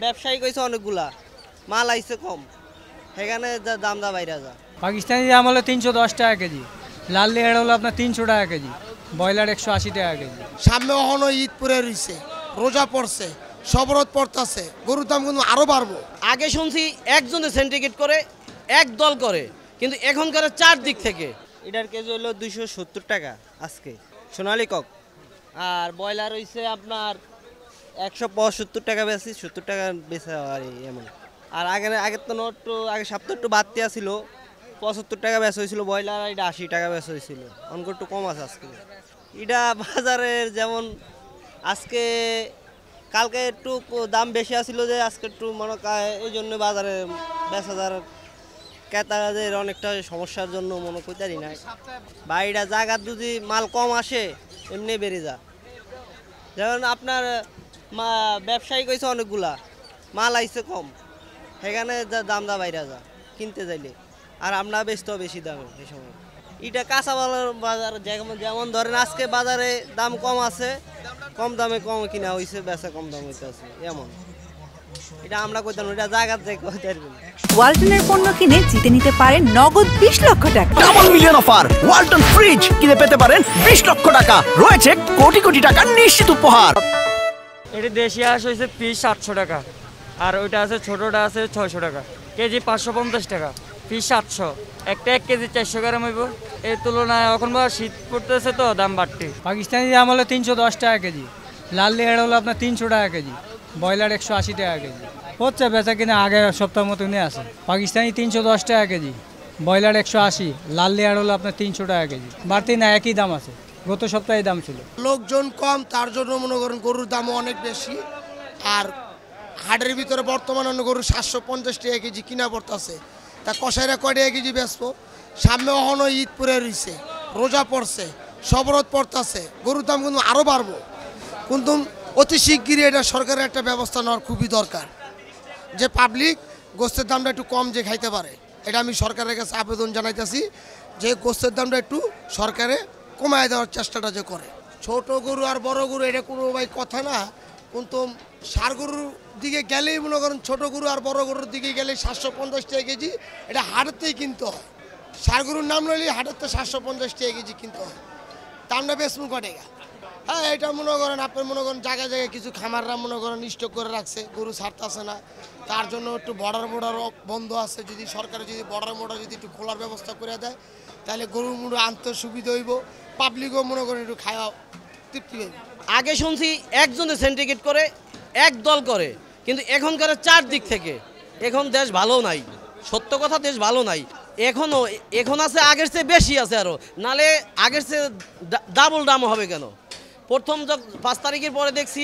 ব্যবসায়ী কইছে অনেকগুলা মাল আইছে কম সেখানে দাম দা বাইরে যা পাকিস্তানি দাম হলো 310 টাকা কেজি, লাল লেয়ার হলো আপনার 300 টাকা কেজি, ব্রয়লার 180 টাকা কেজি। সামনে এখনো ঈদ পরে রইছে, রোজা পড়ছে, সবরত পড়তাছে, গরুর দাম কিন্তু আরো বাড়বো। আগে শুনছি একজনে সেন্টিগ্রেড করে এক দল করে, কিন্তু এখন করে চার দিক থেকে। এটার কেজি হলো 270 টাকা আজকে সোনালী কক, আর ব্রয়লার হইছে আপনার 175 টাকা বেশি, 70 টাকা বেশি আর এমন। আর আগের তো একটু আগে সপ্তাহ একটু বাড়তি ছিল, 75 টাকা বেচা হয়েছিল ব্রয়লার, আর এটা 80 টাকা বেচা হয়েছিল, অঙ্ক একটু কম আছে আজকে। এটা বাজারের যেমন আজকে কালকে একটু দাম বেশি আসছিল, যে আজকে একটু মনে হয় এই জন্য বাজারে বেচাদার ক্রেতাদের অনেকটা সমস্যার জন্য মনে করতেই নাই। বাইরে জায়গার যদি মাল কম আসে এমনি বেড়ে যা, যেমন আপনার ব্যবসায়ী কইছে অনেকগুলা মাল আইছে কম সেখানে দাম দা বাইরে যা কিনতে যাইলে, আর আমরা বেচতে বেশি দামে এই সময়। এটা কাঁচা বাজার যেমন ধরেন আজকে বাজারে দাম কম আছে, কম দামে কম কিনা হয়েছে, বেচা কম দাম হইতে আছে এমন। এটা আমরা কইতাম, এটা জায়গা থেকে কইতে পারবেন। ওয়ালটনের পণ্য কিনে জিতে নিতে পারেন নগদ 20 লক্ষ টাকা। Double million offer, Walton fridge কিনে পেতে পারেন 20 লক্ষ টাকা, রয়েছে কোটি কোটি টাকার নিশ্চিত উপহার। এটা দেশি হাঁস হয়েছে পিস 700 টাকা, আর ওইটা আছে ছোটটা আছে 600 টাকা, কেজি 550 টাকা, পিস 700, একটা 1 কেজি 400 গ্রাম হইব। এই তুলনায় এখন শীত পড়তেছে তো দাম বাড়তি। পাকিস্তানি দাম হলো 310 টাকা কেজি, লাল লেয়ার হলো আপনার 300 টাকা কেজি, ব্রয়লার 180 টাকা কেজি। হচ্ছে বেচা কিনা আগের সপ্তাহ মতনই আছে। পাকিস্তানি 310 টাকা কেজি, ব্রয়লার 180, লাল লেয়ার হলো আপনার 300 টাকা কেজি। বাড়তি না, একই দাম আছে, গত সপ্তাহে দাম ছিল। লোকজন কম, তার জন্য মনে করেন গরুর দামও অনেক বেশি। আর হাটের ভিতরে বর্তমানে অন্য গরু 750 টাকা কেজি কিনা পড়তেছে, তা কষাইরা কয় টাকা কেজি বেচবো? সামনে এখনো ঈদ পরে রইছে, রোজা পড়ছে, সবরত পড়তাছে, গরুর দাম কিন্তু আরো বাড়বো। কিন্তু অতি শিগগিরই এটা সরকারের একটা ব্যবস্থা নেওয়ার খুবই দরকার, যে পাবলিক গোস্তের দামটা একটু কম যে খাইতে পারে। এটা আমি সরকারের কাছে আবেদন জানাইতেছি, যে গোস্তের দামটা একটু সরকারে কমায় দেওয়ার চেষ্টাটা যে করে। ছোট গরু আর বড় গরু এটা কোনো ভাই কথা না, কিন্তু ষাঁড় গরুর দিকে গেলেই মনে করেন ছোট গরু আর বড় গরুর দিকে গেলে 750 টাকা কেজি, এটা হাটেতেই কিনতে হয়। ষাঁড় গরুর নাম লইলে হাটের তো 750 টাকা কেজি কিনতে হয়, দামটা বেশ মুখ টাকা। হ্যাঁ, এটা মনে করেন আপনার মনে করেন জায়গায় জায়গায় কিছু খামাররা মনে করেন স্টক করে রাখছে, গরু ছাড়তেছে না, তার জন্য একটু বর্ডার বন্ধ আছে। যদি সরকারে যদি বর্ডার যদি একটু খোলার ব্যবস্থা করে দেয়, তাহলে গরু মুড়ো আনতে সুবিধা হইব, পাবলিকও মনে করেন একটু খাওয়া তৃপ্তি হইব। আগে শুনছি একজনে সেন্টিগ্রেড করে এক দল করে, কিন্তু এখন করে চার দিক থেকে। এখন দেশ ভালো নাই, সত্য কথা, দেশ ভালো নাই। এখন আছে, আগের চেয়ে বেশি আছে, আরও নালে আগের চেয়ে ডাবল দাম হবে কেন? প্রথম 5 তারিখের পরে দেখছি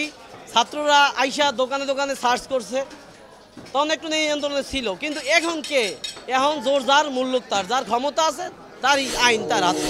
ছাত্ররা আইসা দোকানে দোকানে সার্চ করছে, তখন একটু নিয়ন্ত্রণে ছিল। কিন্তু এখন এখন জোর যার মূল্য তার, যার ক্ষমতা আছে তারই আইন তার হাতে।